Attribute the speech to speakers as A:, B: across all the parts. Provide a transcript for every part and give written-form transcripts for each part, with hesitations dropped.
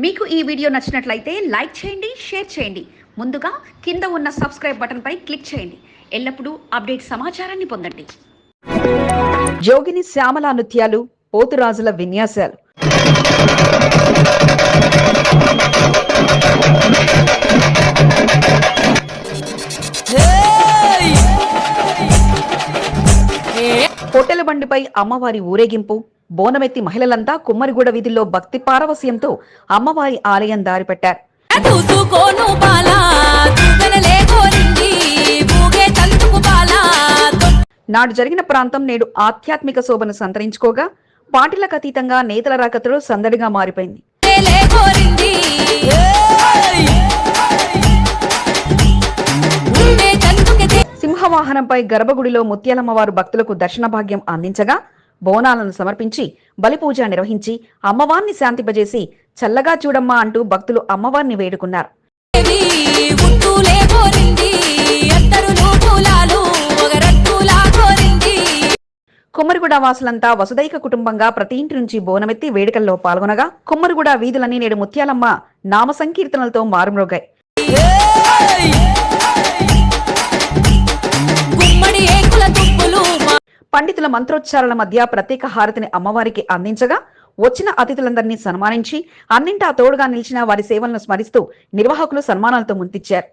A: మీకు ఈ వీడియో నచ్చినట్లయితే లైక్ చేయండి, షేర్ చేయండి. ముందుగా కింద ఉన్న సబ్స్క్రైబ్ బటన్పై క్లిక్ చేయండి. ఎల్లప్పుడూ అప్డేట్ సమాచారాన్ని పొందండి.
B: జోగిని శ్యామల నృత్యాలు, పోతురాజుల విన్యాసాలు. పొట్టెల బండిపై అమ్మవారి ఊరేగింపు, బోనమెత్తి మహిళలంతా కుమ్మరిగూడ వీధుల్లో భక్తి పారవస్యంతో అమ్మవారి ఆలయం దారిపెట్టారు. నాడు జరిగిన ప్రాంతం నేడు ఆధ్యాత్మిక శోభను సంతరించుకోగా పార్టీలకు అతీతంగా నేతల రాకతో సందడిగా మారిపోయింది. సింహవాహనంపై గర్భగుడిలో ముత్యాలమ్మవారు భక్తులకు దర్శన భాగ్యం అందించగా బోనాలను సమర్పించి బలిపూజ నిర్వహించి అమ్మవారిని శాంతింపజేసి చల్లగా చూడమ్మా అంటూ భక్తులు అమ్మవారిని వేడుకున్నారు. కుమ్మరిగూడ వాసులంతా వసుదైక కుటుంబంగా ప్రతి ఇంటి నుంచి బోనమెత్తి వేడుకల్లో పాల్గొనగా కుమ్మరిగూడ వీధులన్నీ నేడు ముత్యాలమ్మ నామ సంకీర్తనలతో మారుమ్రోగాయి. పండితుల మంత్రోచ్చారణ మధ్య ప్రత్యేక హారతిని అమ్మవారికి అందించగా వచ్చిన అతిథులందరినీ సన్మానించి అన్నింటా తోడుగా నిలిచిన వారి సేవలను స్మరిస్తూ నిర్వాహకులు సన్మానాలతో ముంతిచ్చారు.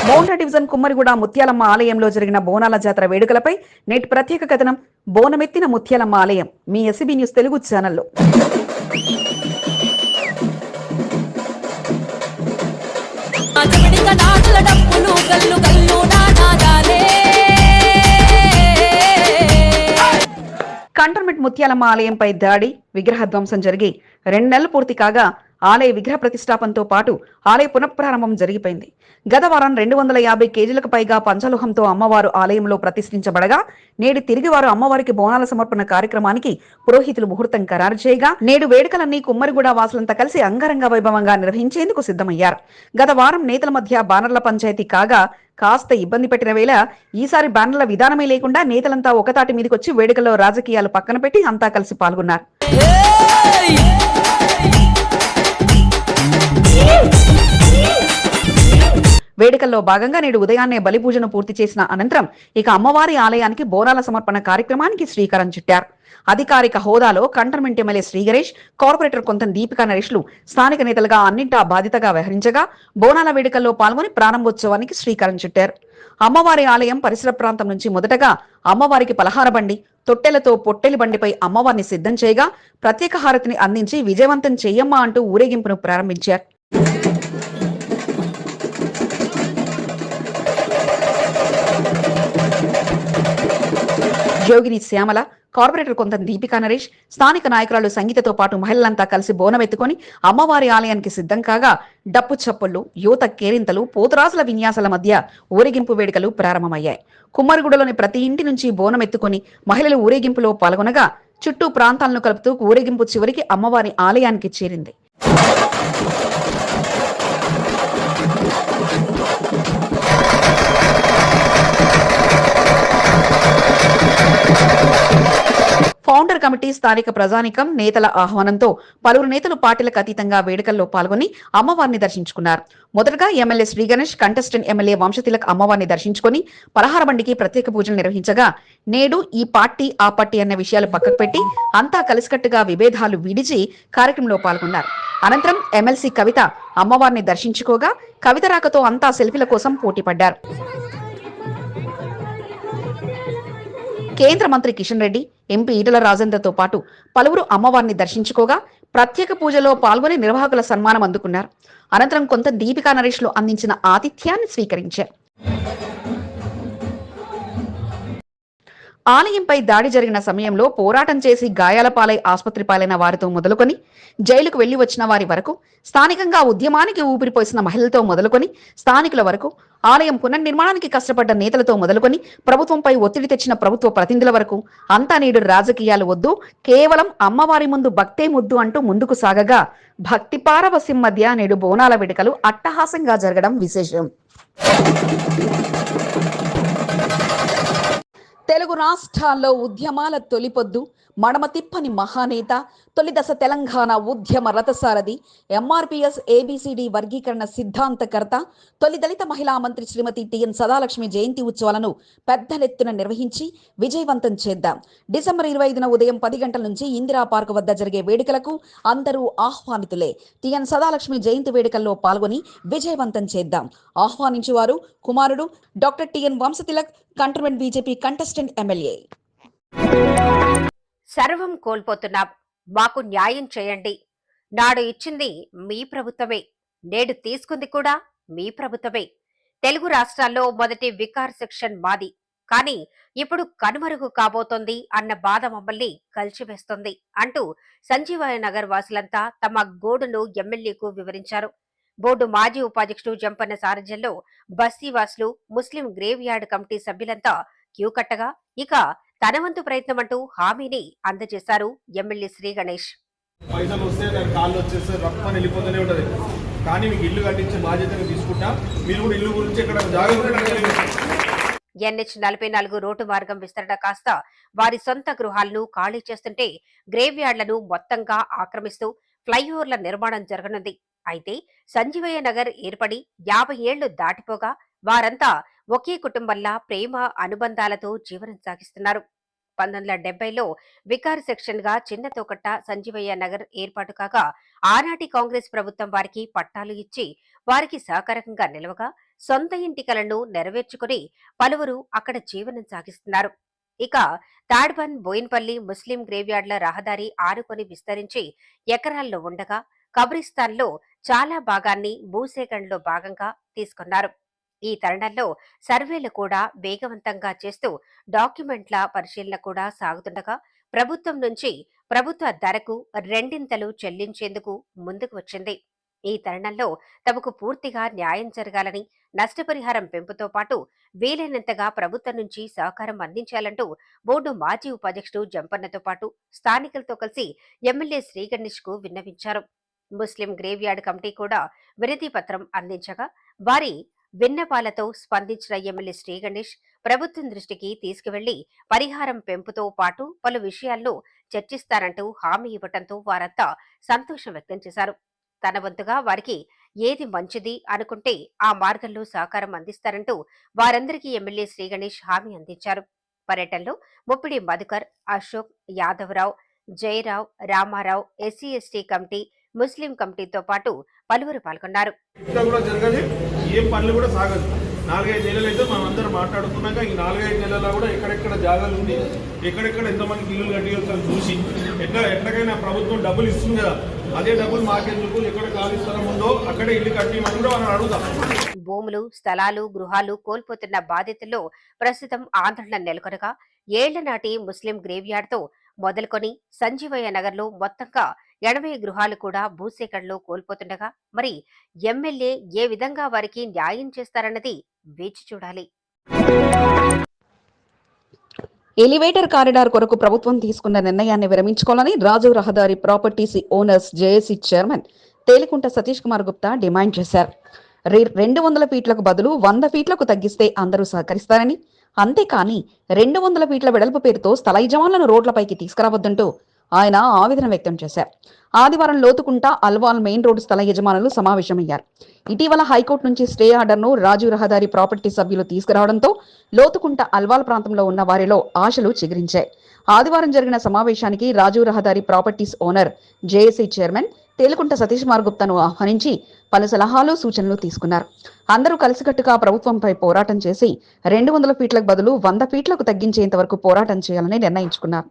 B: మౌంట డివిజన్ కుమ్మరిగూడ ముత్యాలమ్మ ఆలయంలో జరిగిన బోనాల జాతర వేడుకలపై నేటి ప్రత్యేక కథనం బోనమెత్తిన ముత్యాలమ్మ ఆలయం మీ ఎస్సీబీ న్యూస్ తెలుగు ఛానల్లో. కంటోన్మెంట్ ముత్యాలమ్మ ఆలయంపై దాడి, విగ్రహ ధ్వంసం జరిగి 2 నెలలు పూర్తి కాగా ఆలయ విగ్రహ ప్రతిష్టాపనతో పాటు ఆలయ పునఃప్రారంభం జరిగిపోయింది. గత వారం 250 కేజీలకు పైగా పంచలోహంతో అమ్మవారు ఆలయంలో ప్రతిష్ఠించబడగా నేడు తిరిగి వారు అమ్మవారికి బోనాల సమర్పణ కార్యక్రమానికి పురోహితులు ముహూర్తం ఖరారు చేయగా నేడు వేడుకలన్నీ కుమ్మరిగూడ వాసులంతా కలిసి అంగరంగ వైభవంగా నిర్వహించేందుకు సిద్ధమయ్యారు. గత వారం నేతల మధ్య బ్యానర్ల పంచాయతీ కాగా కాస్త ఇబ్బంది పెట్టిన వేళ ఈసారి బ్యానర్ల విధానమే లేకుండా నేతలంతా ఒకతాటి మీదకొచ్చి వేడుకల్లో రాజకీయాలు పక్కన పెట్టి అంతా కలిసి పాల్గొన్నారు. వేడుకల్లో భాగంగా నేడు ఉదయాన్నే బలిపూజను పూర్తి చేసిన అనంతరం ఇక అమ్మవారి ఆలయానికి బోనాల సమర్పణ కార్యక్రమానికి శ్రీకారం చుట్టారు. అధికారిక హోదాలో కంటోన్మెంట్ ఎమ్మెల్యే శ్రీగణేష్, కార్పొరేటర్ కొంతం దీపికా నరేష్లు స్థానిక నేతలుగా అన్నింటా బాధ్యతగా వ్యవహరించగా బోనాల వేడుకల్లో పాల్గొని ప్రారంభోత్సవానికి శ్రీకారం చుట్టారు. అమ్మవారి ఆలయం పరిసర ప్రాంతం నుంచి మొదటగా అమ్మవారికి పలహార బండి, తొట్టెలతో పొట్టెలి బండిపై అమ్మవారిని సిద్ధం చేయగా ప్రత్యేక హారతిని అందించి విజయవంతం చెయ్యమ్మా అంటూ ఊరేగింపును ప్రారంభించారు. జోగిని శ్యామల, కార్పొరేటర్ కొంత దీపికా నరేష్, స్థానిక నాయకురాలు సంగీతతో పాటు మహిళలంతా కలిసి బోనమెత్తుకొని అమ్మవారి ఆలయానికి సిద్ధం కాగా డప్పు చప్పుళ్లు, యువత కేరింతలు, పోతురాజుల విన్యాసాల మధ్య ఊరేగింపు వేడుకలు ప్రారంభమయ్యాయి. కుమ్మరిగూడలోని ప్రతి ఇంటి నుంచి బోనమెత్తుకొని మహిళలు ఊరేగింపులో పాల్గొనగా చుట్టూ ప్రాంతాలను కలుపుతూ ఊరేగింపు చివరికి అమ్మవారి ఆలయానికి చేరింది. ఫౌండర్ కమిటీ, స్థానిక ప్రజానికం, నేతల ఆహ్వానంతో పలువురు నేతలు పార్టీలకు అతీతంగా వేడుకల్లో పాల్గొని అమ్మవారిని దర్శించుకున్నారు. మొదటగా MLA Sri Ganesh, contestant MLA Vamshatilak అమ్మవారిని దర్శించుకుని పలహార బండికి ప్రత్యేక పూజలు నిర్వహించగా నేడు ఈ పార్టీ ఆ పార్టీ అన్న విషయాలు పక్కకు పెట్టి అంతా కలిసికట్టుగా విభేదాలు విడిచి కార్యక్రమంలో పాల్గొన్నారు. అనంతరం ఎమ్మెల్సీ కవిత అమ్మవారిని దర్శించుకోగా కవిత రాకతో అంతా సెల్ఫీల కోసం పోటీపడ్డారు. కేంద్ర మంత్రి కిషన్ రెడ్డి, ఎంపీ ఈటల రాజేందర్తో పాటు పలువురు అమ్మవారిని దర్శించుకోగా ప్రత్యేక పూజలో పాల్గొని నిర్వాహకుల సన్మానం అందుకున్నారు. అనంతరం కొంత దీపికా నరేష్లు అందించిన ఆతిథ్యాన్ని స్వీకరించారు. ఆలయంపై దాడి జరిగిన సమయంలో పోరాటం చేసి గాయాల పాలై ఆసుపత్రి పాలైన వారితో మొదలుకొని జైలుకు వెళ్లి వచ్చిన వారి వరకు, స్థానికంగా ఉద్యమానికి ఊపిరిపోసిన మహిళలతో మొదలుకొని స్థానికుల వరకు, ఆలయం పునర్నిర్మాణానికి కష్టపడ్డ నేతలతో మొదలుకొని ప్రభుత్వంపై ఒత్తిడి తెచ్చిన ప్రభుత్వ ప్రతినిధుల వరకు అంతా నేడు రాజకీయాలు వద్దు, కేవలం అమ్మవారి ముందు భక్తే ముద్దు అంటూ ముందుకు సాగగా భక్తి పారవస్యం మధ్య నేడు బోనాల వేడుకలు అట్టహాసంగా జరగడం విశేషం. తెలుగు రాష్ట్రాల్లో ఉద్యమాల తొలిపొద్దు, మడమ తిప్పని మహానేత, తొలిదశ తెలంగాణ ఉద్యమ రథసారథి, ఎంఆర్పిఎస్ ఏబిసిడి వర్గీకరణ సిద్ధాంతకర్త, తొలి దళిత మహిళా మంత్రి శ్రీమతి టిఎన్ సదాలక్ష్మి జయంతి ఉత్సవాలను పెద్దలెత్తున నిర్వహించి విజయవంతం చేద్దాం. డిసెంబర్ 25న ఉదయం 10 గంటల నుంచి ఇందిరా పార్క్ వద్ద జరిగే వేడుకలకు అందరూ ఆహ్వానితులే. టిఎన్ సదాలక్ష్మి జయంతి వేడుకల్లో పాల్గొని విజయవంతం చేద్దాం. ఆహ్వానించేవారు కుమారుడు doctor T N Vamshatilak, cantonment BJP contestant MLA.
C: సర్వం కోల్పోతున్నాం, మాకు న్యాయం చేయండి. నాడు ఇచ్చింది మీ ప్రభుత్వమే, నేడు తీసుకుంది కూడా మీ ప్రభుత్వమే. తెలుగు రాష్ట్రాల్లో మొదటి వికార్ సెక్షన్ మాది, కానీ ఇప్పుడు కనుమరుగు కాబోతోంది అన్న బాధ మమ్మల్ని కలిచివేస్తుంది అంటూ సంజీవయ్య నగర్ వాసులంతా తమ గోడును ఎమ్మెల్యేకు వివరించారు. బోర్డు మాజీ ఉపాధ్యక్షుడు జంపన్న సారథ్యంలో బస్తీవాసులు, ముస్లిం గ్రేవ్ యార్డ్ కమిటీ సభ్యులంతా క్యూ కట్టగా ఇక తన వంతు ప్రయత్నం అంటూ హామీని అందజేశారు ఎమ్మెల్యే శ్రీ గణేష్.
D: పైసలు వస్తే దాని కాళ్ళు వచ్చేస్తే రప్పని వెళ్ళిపోతూనే ఉంటుంది, కానీ మీకు ఇల్లు కట్టించే బాధ్యతను తీసుకుంటా. మీరు కూడా ఇల్లు గురించి ఇక్కడ
C: NH 44 రోడ్డు మార్గం విస్తరణ కాస్త వారి సొంత గృహాలను ఖాళీ చేస్తుంటే గ్రేవ్ యార్డ్లను మొత్తంగా ఆక్రమిస్తూ ఫ్లైఓవర్ల నిర్మాణం జరగనుంది. అయితే సంజీవయ్య నగర్ ఏర్పడి 50 ఏళ్లు దాటిపోగా వారంతా ఒకే కుటుంబంలా ప్రేమ అనుబంధాలతో జీవనం సాగిస్తున్నారు. 1970లో వికార్ సెక్షన్ గా చిన్న తోకట్ట సంజీవయ్య నగర్ ఏర్పాటు కాగా ఆనాటి కాంగ్రెస్ ప్రభుత్వం వారికి పట్టాలు ఇచ్చి వారికి సహకారంగా నిలవగా సొంత ఇంటి కలను నెరవేర్చుకుని పలువురు అక్కడ జీవనం సాగిస్తున్నారు. ఇక తాడ్బన్, బోయిన్పల్లి ముస్లిం గ్రేవ్యార్డ్ల రహదారి ఆనుకొని విస్తరించి ఎకరాల్లో ఉండగా కబ్రిస్తాన్లో చాలా భాగాన్ని భూసేకరణలో భాగంగా తీసుకున్నారు. ఈ తరుణంలో సర్వేలు కూడా వేగవంతంగా చేస్తూ డాక్యుమెంట్ల పరిశీలన కూడా సాగుతుండగా ప్రభుత్వం నుంచి ప్రభుత్వ ధరకు రెండింతలు చెల్లించేందుకు ముందుకు వచ్చింది. ఈ తరుణంలో తమకు పూర్తిగా న్యాయం జరగాలని, నష్టపరిహారం పెంపుతో పాటు వీలైనంతగా ప్రభుత్వం నుంచి సహకారం అందించాలంటూ బోర్డు మాజీ ఉపాధ్యక్షుడు జంపన్నతో పాటు స్థానికులతో కలిసి ఎమ్మెల్యే శ్రీ గణేష్ కు విన్నవించారు. ముస్లిం గ్రేవ్యార్డ్ కమిటీ కూడా వినతి పత్రం అందించగా వారి విన్నపాలతో స్పందించిన ఎమ్మెల్యే శ్రీ గణేష్ ప్రభుత్వం దృష్టికి తీసుకువెళ్లి పరిహారం పెంపుతో పాటు పలు విషయాల్లో చర్చిస్తారంటూ హామీ ఇవ్వడంతో వారంతా సంతోషం వ్యక్తం చేశారు. తన వంతుగా వారికి ఏది మంచిది అనుకుంటే ఆ మార్గంలో సహకారం అందిస్తారంటూ వారందరికీ ఎమ్మెల్యే శ్రీ గణేష్ హామీ అందించారు. పర్యటనలో ముప్పిడి మధుకర్, అశోక్, యాదవరావు, జయరావు, రామారావు, SC/ST కమిటీ, ముస్లిం కమిటీతో పాటు పలువురు పాల్గొన్నారు.
D: ఏం పనులు కూడా సాగదు. 4-5 నెలలు అయితే మనం అందరం మాట్లాడుకున్నాక ఈ 4-5 నెలల్లో కూడా ఎక్కడెక్కడ జాగాలు ఉంది, ఎక్కడెక్కడ ఎంతమందికి ఇల్లు కట్టించాలని చూసి ఎట్లకైనా ప్రభుత్వం డబ్బులు ఇస్తుంది కదా, అదే డబ్బులు మాకెందుకు, ఎక్కడ ఖాళీ స్థలం ఉందో అక్కడే ఇల్లు కట్టిమని కూడా మనం అడుగుతాం.
C: భూములు, స్థలాలు, గృహాలు కోల్పోతున్న బాధితుల్లో ప్రస్తుతం ఆందోళన నెలకొనగా ఏళ్ల నాటి ముస్లిం గ్రేవ్యార్డ్ తో మొదలుకొని సంజీవయ్య నగర్లో మొత్తంగా 80 గృహాలు కూడా భూసేకరణలో కోల్పోతుండగా మరి ఎమ్మెల్యే ఏ విధంగా వారికి న్యాయం చేస్తారన్నది వేచి చూడాలి.
B: ఎలివేటర్ కారిడార్ కొరకు ప్రభుత్వం తీసుకున్న నిర్ణయాన్ని విరమించుకోవాలని రాజు Rahadari properties owners JAC chairman Telikunta Satish Kumar Gupta demand చేశారు. 200 ఫీట్లకు బదులు 100 ఫీట్లకు తగ్గిస్తే అందరూ సహకరిస్తారని, అంతేకాని 200 ఫీట్ల వెడల్పు పేరుతో స్థల యజమానులను రోడ్లపైకి తీసుకురావద్దంటూ ఆయన ఆవేదన వ్యక్తం చేశారు. ఆదివారం లోతుకుంట అల్వాల్ మెయిన్ రోడ్డు స్థల యజమానులు సమావేశమయ్యారు. ఇటీవల హైకోర్టు నుంచి స్టే ఆర్డర్ను రాజు రహదారి ప్రాపర్టీ సభ్యులు తీసుకురావడంతో లోతుకుంట అల్వాల్ ప్రాంతంలో ఉన్న వారిలో ఆశలు చిగురించాయి. ఆదివారం జరిగిన సమావేశానికి Raju Rahadari properties owner JAC chairman Telikunta Satish Kumar గుప్తాను ఆహ్వానించి పలు సలహాలు, సూచనలు తీసుకున్నారు. అందరూ కలిసికట్టుగా ప్రభుత్వంపై పోరాటం చేసి 200 ఫీట్లకు బదులు 100 ఫీట్లకు తగ్గించేంత వరకు పోరాటం చేయాలని నిర్ణయించుకున్నారు.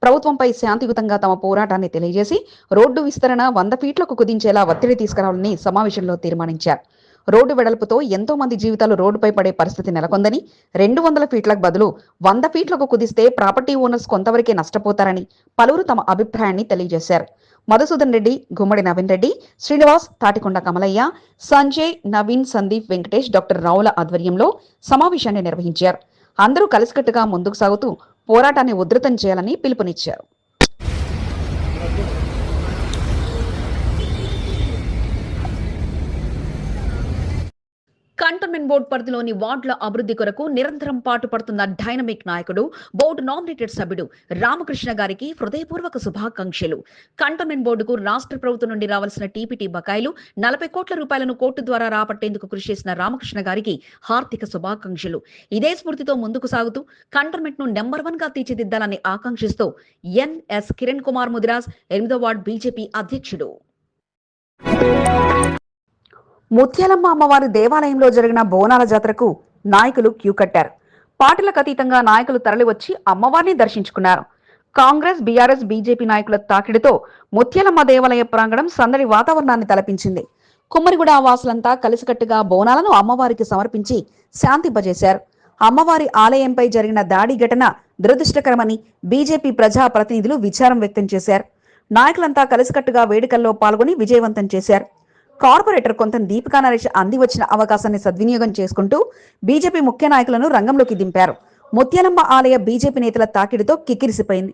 B: ప్రభుత్వంపై శాంతియుతంగా తమ పోరాటాన్ని తెలియజేసి రోడ్డు విస్తరణ 100 ఫీట్లకు కుదించేలా ఒత్తిడి తీసుకురావాలని సమావేశంలో తీర్మానించారు. రోడ్డు వెడల్పుతో ఎంతో మంది జీవితాలు రోడ్డుపై పడే పరిస్థితి నెలకొందని, 200 ఫీట్లకు బదులు 100 ఫీట్లకు కుదిస్తే ప్రాపర్టీ ఓనర్స్ కొంతవరకే నష్టపోతారని పలువురు తమ అభిప్రాయాన్ని తెలియజేశారు. మధుసూదన్ రెడ్డి, గుమ్మడి నవీన్ రెడ్డి, శ్రీనివాస్, తాటికొండ కమలయ్య, సంజయ్, నవీన్, సందీప్, వెంకటేష్, డాక్టర్ రావుల ఆధ్వర్యంలో సమావేశాన్ని నిర్వహించారు. అందరూ కలిసికట్టుగా ముందుకు సాగుతూ పోరాటాన్ని ఉధృతం చేయాలని పిలుపునిచ్చారు. కంటోన్మెంట్
A: కంటోన్మెంట్ బోర్డు పరిధిలోని వార్డుల అభివృద్ధి కొరకు నిరంతరం పాటుపడుతున్న డైనమిక్ నాయకుడు, బోర్డు నామినేటెడ్ సభ్యుడు రామకృష్ణ గారికి హృదయపూర్వక శుభాకాంక్షలు. కంటోన్మెంట్ బోర్డుకు రాష్ట్ర ప్రభుత్వం నుండి రావాల్సిన టీపీటీ బకాయిలు 40 కోట్ల రూపాయలను కోర్టు ద్వారా రాబట్టేందుకు కృషి చేసిన రామకృష్ణ గారికి హార్దిక శుభాకాంక్షలు. ఇదే స్ఫూర్తితో ముందుకు సాగుతూ కంటోన్మెంట్ ను నెంబర్ 1 గా తీర్చిదిద్దాలని ఆకాంక్షిస్తూ ఎన్ఎస్ కిరణ్ కుమార్ ముదిరాజ్ 8వ వార్డు బీజేపీ అధ్యక్షుడు.
B: ముత్యాలమ్మ అమ్మవారి దేవాలయంలో జరిగిన బోనాల జాతరకు నాయకులు క్యూ కట్టారు. పార్టీలకు అతీతంగా నాయకులు తరలివచ్చి అమ్మవారిని దర్శించుకున్నారు. కాంగ్రెస్, బీఆర్ఎస్, బీజేపీ నాయకుల తాకిడితో ముత్యాలమ్మ దేవాలయ ప్రాంగణం సందడి వాతావరణాన్ని తలపించింది. కుమ్మరిగూడ వాసులంతా కలిసికట్టుగా బోనాలను అమ్మవారికి సమర్పించి శాంతింపజేశారు. అమ్మవారి ఆలయంపై జరిగిన దాడి ఘటన దురదృష్టకరమని బీజేపీ ప్రజా ప్రతినిధులు విచారం వ్యక్తం చేశారు. నాయకులంతా కలిసికట్టుగా వేడుకల్లో పాల్గొని విజయవంతం చేశారు. కార్పొరేటర్ కొంత దీపికా నరేష్ అంది వచ్చిన అవకాశాన్ని సద్వినియోగం చేసుకుంటూ బీజేపీ ముఖ్య నాయకులను రంగంలోకి దింపారు. ముత్యాలమ్మ ఆలయ బీజేపీ నేతల తాకిడితో కిక్కిరిసిపోయింది.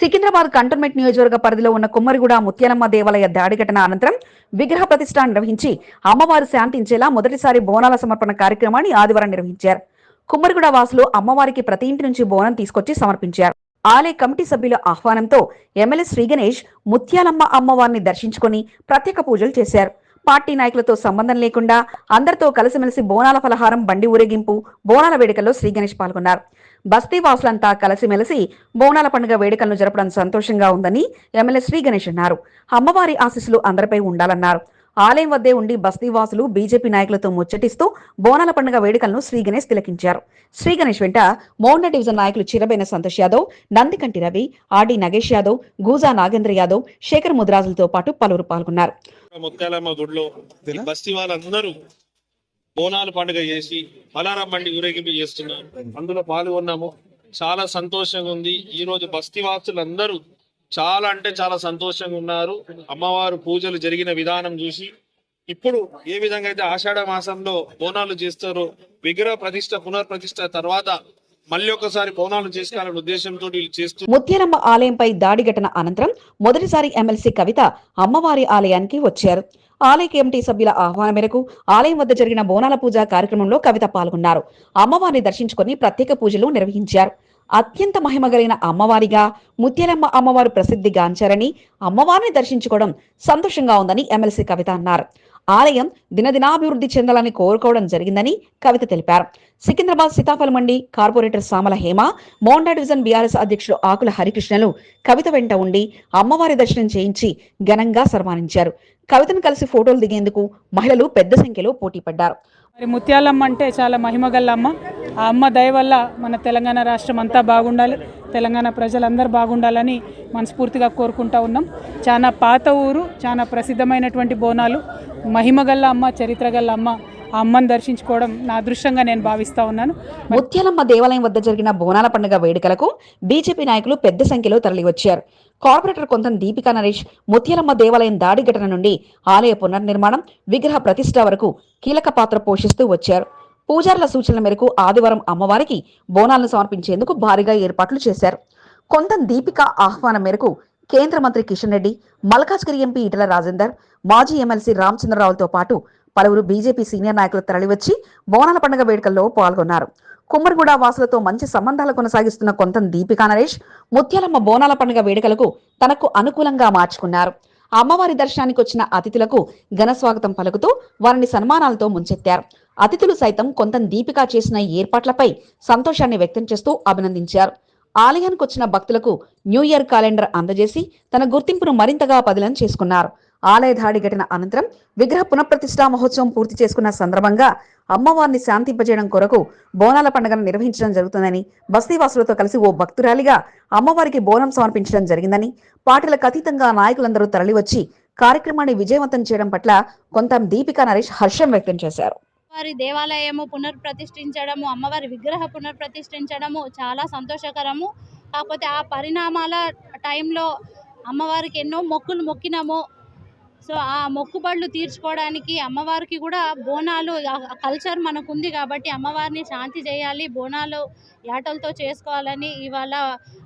B: సికింద్రాబాద్ కంటోన్మెంట్ నియోజకవర్గ పరిధిలో ఉన్న కుమ్మరిగూడ ముత్యాలమ్మ దేవాలయ దాడి ఘటన అనంతరం విగ్రహ ప్రతిష్ఠ నిర్వహించి అమ్మవారు శాంతించేలా మొదటిసారి బోనాల సమర్పణ కార్యక్రమాన్ని ఆదివారం నిర్వహించారు. కుమ్మరిగూడ వాసులు అమ్మవారికి ప్రతి ఇంటి నుంచి బోనం తీసుకొచ్చి సమర్పించారు. ఆలయ కమిటీ సభ్యుల ఆహ్వానంతో ఎమ్మెల్యే శ్రీ గణేష్ ముత్యాలమ్మ అమ్మవారిని దర్శించుకుని ప్రత్యేక పూజలు చేశారు. పార్టీ నాయకులతో సంబంధం లేకుండా అందరితో కలిసిమెలిసి బోనాల ఫలహారం, బండి ఊరేగింపు, బోనాల వేడుకల్లో శ్రీ గణేష్ పాల్గొన్నారు. బస్తీ వాసులంతా కలిసిమెలిసి బోనాల పండుగ వేడుకలను జరపడం సంతోషంగా ఉందని ఎమ్మెల్యే శ్రీ గణేష్ అన్నారు. అమ్మవారి ఆశీస్సులు అందరిపై ఉండాలన్నారు. ఆలయం వద్దే ఉండి బస్తీ వాసులు బీజేపీ నాయకులతో ముచ్చటిస్తూ బోనాల పండుగ వేడుకలను శ్రీ గణేష్ తిలకించారు. శ్రీ గణేష్ వెంట మోండా డివిజన్ నాయకులు చిరబైన సంతోష్ యాదవ్, నందికంటి రవి, ఆర్డి నగేష్ యాదవ్, గూజా నాగేంద్ర యాదవ్, శేఖర్ ముద్రాజులతో పాటు పలువురు పాల్గొన్నారు.
D: ముత్యాలమ్మ గుడిలో బస్తీ వాళ్ళందరూ బోనాలు పండుగ చేసి పలారం బండి ఊరేగింపు చేస్తున్నారు. అందులో పాల్గొన్నాము. చాలా సంతోషంగా ఉంది. ఈ రోజు బస్తీ వాసులందరూ చాలా అంటే చాలా సంతోషంగా ఉన్నారు. అమ్మవారు పూజలు జరిగిన విధానం చూసి ఇప్పుడు ఏ విధంగా అయితే ఆషాఢ మాసంలో బోనాలు చేస్తారో విగ్రహ ప్రతిష్ట పునర్ప్రతిష్ట తర్వాత మళ్ళీ ఒకసారి బోనాలు చేసుకోవాలనే ఉద్దేశంతో చేస్తూ
B: ముత్యాలమ్మ ఆలయంపై దాడి ఘటన అనంతరం మొదటిసారి ఎమ్మెల్సీ కవిత అమ్మవారి ఆలయానికి వచ్చారు. ఆలయ కమిటీ సభ్యుల ఆహ్వానం మేరకు ఆలయం వద్ద జరిగిన బోనాల పూజ కార్యక్రమంలో కవిత పాల్గొన్నారు. అమ్మవారిని దర్శించుకుని ప్రత్యేక పూజలు నిర్వహించారు. అత్యంత మహిమ కలిగిన అమ్మవారిగా ముత్యాలమ్మ అమ్మవారు ప్రసిద్ధిగాంచారని, అమ్మవారిని దర్శించుకోవడం సంతోషంగా ఉందని ఎమ్మెల్సీ కవిత అన్నారు. ఆలయం దినదినాభివృద్ధి చెందాలని కోరుకోవడం జరిగిందని కవిత తెలిపారు. Secunderabad Sitaphal Mandi corporator Samala Hema, Monda division BRS అధ్యక్షుడు ఆకుల హరికృష్ణలు కవిత వెంట ఉండి అమ్మవారి దర్శనం చేయించి ఘనంగా సన్మానించారు. కవితను కలిసి ఫోటోలు దిగేందుకు మహిళలు పెద్ద సంఖ్యలో పోటీ పడ్డారు.
E: మరి ముత్యాలమ్మ అంటే చాలా మహిమగల అమ్మ. ఆ అమ్మ దయ వల్ల మన తెలంగాణ రాష్ట్రం అంతా బాగుండాలి, తెలంగాణ ప్రజలందరూ బాగుండాలని మనస్ఫూర్తిగా కోరుకుంటా ఉన్నాం. చాలా పాత ఊరు, చాలా ప్రసిద్ధమైనటువంటి బోనాలు, మహిమగల్ల అమ్మ, చరిత్రగల్ల అమ్మ. ఆ అమ్మను దర్శించుకోవడం నా అదృష్టంగా నేను భావిస్తా ఉన్నాను.
B: ముత్యాలమ్మ దేవాలయం వద్ద జరిగిన బోనాల పండుగ వేడుకలకు బీజేపీ నాయకులు పెద్ద సంఖ్యలో తరలివచ్చారు. కార్పొరేటర్ కొంత దీపికా నరేష్ ముత్యాలమ్మ దేవాలయం దాడి ఘటన నుండి ఆలయ పునర్నిర్మాణం, విగ్రహ ప్రతిష్ఠ వరకు కీలక పాత్ర పోషిస్తూ వచ్చారు. పూజారుల సూచనల మేరకు ఆదివారం అమ్మవారికి బోనాలను సమర్పించేందుకు భారీగా ఏర్పాట్లు చేశారు. కొంత దీపికా ఆహ్వానం మేరకు కేంద్ర మంత్రి కిషన్ రెడ్డి, మల్కాజ్గిరి ఎంపీ ఈటెల రాజేందర్, మాజీ ఎమ్మెల్సీ రామచంద్రరావులతో పాటు పలువురు బీజేపీ సీనియర్ నాయకులు తరలివచ్చి బోనాల పండుగ వేడుకల్లో పాల్గొన్నారు. కుమ్మరిగూడ వాసులతో మంచి సంబంధాలు కొనసాగిస్తున్న కొంత దీపికా నరేష్ ముత్యాలమ్మ బోనాల పండుగ వేడుకలకు తనకు అనుకూలంగా మార్చుకున్నారు. అమ్మవారి దర్శనానికి వచ్చిన అతిథులకు ఘన స్వాగతం పలుకుతూ వారిని సన్మానాలతో ముంచెత్తారు. అతిథులు సైతం కొంత దీపికా చేసిన ఏర్పాట్లపై సంతోషాన్ని వ్యక్తం చేస్తూ అభినందించారు. ఆలయానికి వచ్చిన భక్తులకు న్యూ ఇయర్ క్యాలెండర్ అందజేసి తన గుర్తింపును మరింతగా పదిలం చేసుకున్నారు. ఆలయ దాడి ఘటన అనంతరం విగ్రహ పునఃప్రతిష్ఠా మహోత్సవం పూర్తి చేసుకున్న సందర్భంగా అమ్మవారిని శాంతింపజేయడం కొరకు బోనాల పండుగను నిర్వహించడం జరుగుతుందని, బస్తీవాసులతో కలిసి ఓ భక్తురాలిగా అమ్మవారికి బోనం సమర్పించడం జరిగిందని, పార్టీలకు అతీతంగా నాయకులందరూ తరలివచ్చి కార్యక్రమాన్ని విజయవంతం చేయడం పట్ల కొంత దీపికా నరేష్ హర్షం వ్యక్తం చేశారు.
F: అమ్మవారి దేవాలయము పునర్ప్రతిష్ఠించడము, అమ్మవారి విగ్రహ పునర్ప్రతిష్ఠించడము చాలా సంతోషకరము. కాకపోతే ఆ పరిణామాల టైంలో అమ్మవారికి ఎన్నో మొక్కులు మొక్కినాము. సో ఆ మొక్కుబడులు తీర్చుకోవడానికి అమ్మవారికి కూడా బోనాలు కల్చర్ మనకుంది కాబట్టి అమ్మవారిని శాంతి చేయాలి, బోనాలు యాటలతో చేసుకోవాలని ఇవాళ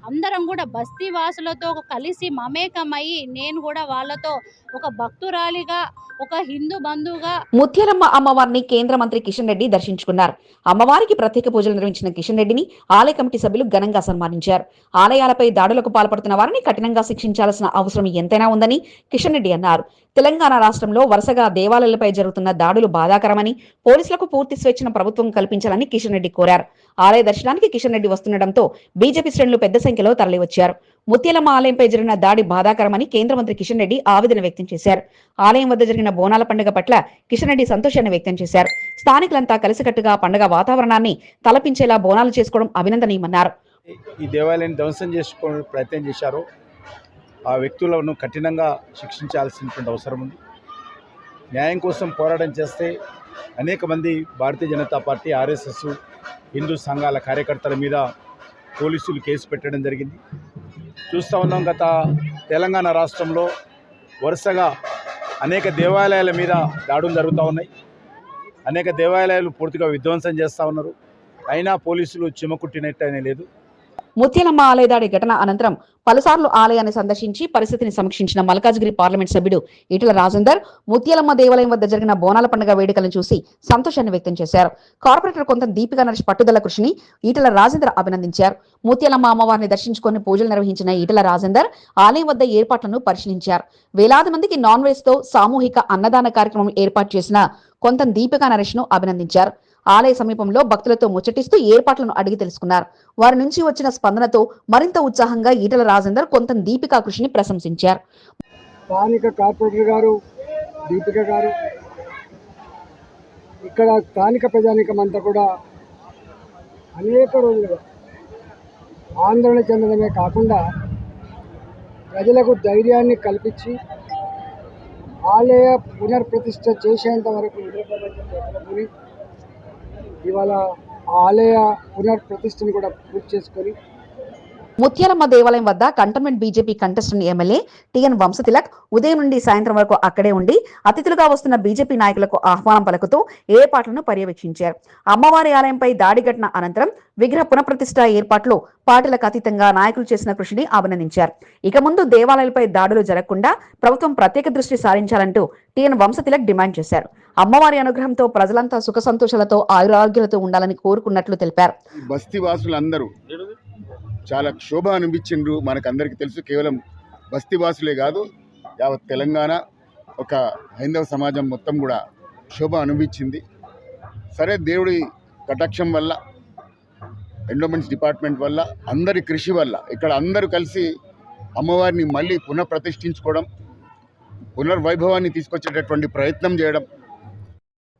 F: అందరం కూడా బస్తీ వాసులతో కలిసి మమేకమయ్యి నేను కూడా వాళ్ళతో ఒక భక్తురాలిగా, ఒక హిందూ బంధువుగా
B: ముత్యాలమ్మ అమ్మవారిని కేంద్ర మంత్రి కిషన్ రెడ్డి దర్శించుకున్నారు. అమ్మవారికి ప్రత్యేక పూజలు నిర్వహించిన కిషన్ రెడ్డిని ఆలయ కమిటీ సభ్యులు ఘనంగా సన్మానించారు. ఆలయాలపై దాడులకు పాల్పడుతున్న వారిని కఠినంగా శిక్షించాల్సిన అవసరం ఎంతైనా ఉందని కిషన్ రెడ్డి అన్నారు. తెలంగాణ రాష్ట్రంలో వరుసగా దేవాలయాలపై జరుగుతున్న దాడులు బాధాకరమని, పోలీసులకు పూర్తి స్వేచ్ఛను ప్రభుత్వం కల్పించాలని కిషన్ రెడ్డి కోరారు. ఆలయ దర్శనానికి కిషన్ రెడ్డి వస్తుండటంతో బీజేపీ శ్రేణులు పెద్ద సంఖ్యలో తరలివచ్చారు. ముత్యాలమ్మ ఆలయంపై జరిగిన దాడి బాధాకరమని కేంద్ర మంత్రి కిషన్ రెడ్డి ఆవేదన వ్యక్తం చేశారు. ఆలయం వద్ద జరిగిన బోనాల పండుగ పట్ల కిషన్ రెడ్డి సంతోషాన్ని వ్యక్తం చేశారు. స్థానికులంతా కలిసికట్టుగా పండుగ వాతావరణాన్ని తలపించేలా బోనాలు చేసుకోవడం అభినందనీయమన్నారు.
G: ఈ దేవాలయాన్ని ధ్వంసం చేసుకోవడం ప్రయత్నం చేశారో ఆ వ్యక్తులను కఠినంగా శిక్షించాల్సినటువంటి అవసరం ఉంది. న్యాయం కోసం పోరాటం చేస్తే అనేక మంది భారతీయ జనతా పార్టీ, ఆర్ఎస్ఎస్, హిందూ సంఘాల కార్యకర్తల మీద పోలీసులు కేసు పెట్టడం జరిగింది. చూస్తూ ఉన్నాం, గత తెలంగాణ రాష్ట్రంలో వరుసగా అనేక దేవాలయాల మీద దాడులు జరుగుతూ ఉన్నాయి. అనేక దేవాలయాలు పూర్తిగా విధ్వంసం చేస్తూ ఉన్నారు. అయినా పోలీసులు చిమ్మకుట్టినట్టనే లేదు.
B: ముత్యాలమ్మ ఆలయ దాడి ఘటన అనంతరం పలుసార్లు ఆలయాన్ని సందర్శించి పరిస్థితిని సమీక్షించిన మల్కాజ్గిరి పార్లమెంట్ సభ్యుడు ఈటల రాజేందర్ ముత్యాలమ్మ దేవాలయం వద్ద జరిగిన బోనాల పండుగ వేడుకలను చూసి సంతోషాన్ని వ్యక్తం చేశారు. కార్పొరేటర్ కొంత దీపికా నరేష్ పట్టుదల కృషిని ఈటల రాజేందర్ అభినందించారు. ముత్యాలమ్మ అమ్మవారిని దర్శించుకొని పూజలు నిర్వహించిన ఈటల రాజేందర్ ఆలయం వద్ద ఏర్పాట్లను పరిశీలించారు. వేలాది మందికి నాన్ వెజ్ తో సామూహిక అన్నదాన కార్యక్రమం ఏర్పాటు చేసిన కొంత దీపికా నరేష్ ను అభినందించారు. ఆలయ సమీపంలో భక్తులతో ముచ్చటిస్తూ ఏర్పాట్లను అడిగి తెలుసుకున్నారు. వారి నుంచి వచ్చిన స్పందనతో మరింత ఉత్సాహంగా ఈటల రాజేందర్ కొంత దీపికా కృషిని ప్రశంసించారు.
H: స్థానిక కార్పొరేటర్ గారు, దీపిక గారు, ఇక్కడ స్థానిక ప్రజానీకం అంతా కూడా అనేక రోజులుగా ఆందోళన చెందడమే కాకుండా ప్రజలకు ధైర్యాన్ని కల్పించి ఆలయ పునర్ప్రతిష్ఠ చేసేంత వరకు నిద్రపోయి ఇవాళ ఆలయ పునర్ప్రతిష్టను కూడా పూర్తి చేసుకొని
B: ముత్యాలమ్మ దేవాలయం వద్ద cantonment BJP contestant MLA T N Vamshatilak ఉదయం నుండి సాయంత్రం వరకు అక్కడే ఉండి అతిథులుగా వస్తున్న బీజేపీ నాయకులకు ఆహ్వానం పలుకుతూ ఏర్పాట్లను పర్యవేక్షించారు. అమ్మవారి ఆలయంపై దాడి ఘటన అనంతరం విగ్రహ పునఃప్రతిష్ఠ ఏర్పాట్లు పార్టీలకు అతీతంగా నాయకులు చేసిన కృషిని అభినందించారు. ఇక ముందు దేవాలయాలపై దాడులు జరగకుండా ప్రభుత్వం ప్రత్యేక దృష్టి సారించాలంటూ టిఎన్ వంశతిలక్ డిమాండ్ చేశారు. అమ్మవారి అనుగ్రహంతో ప్రజలంతా సుఖ సంతోషాలతో ఆయురారోగ్యాలతో ఉండాలని కోరుకున్నట్లు తెలిపారు.
I: బస్తీ వాసులందరూ చాలా క్షోభ అనిపించిండ్రు. మనకందరికీ తెలుసు, కేవలం బస్తీ వాసులే కాదు, యావత్ తెలంగాణ ఒక హైందవ సమాజం మొత్తం కూడా క్షోభ అనిపించింది. సరే, దేవుడి కటాక్షం వల్ల, ఎండోమెంట్స్ డిపార్ట్మెంట్ వల్ల, అందరి కృషి వల్ల ఇక్కడ అందరూ కలిసి అమ్మవారిని మళ్ళీ పునఃప్రతిష్ఠించుకోవడం, పునర్వైభవాన్ని తీసుకొచ్చేటటువంటి ప్రయత్నం చేయడం.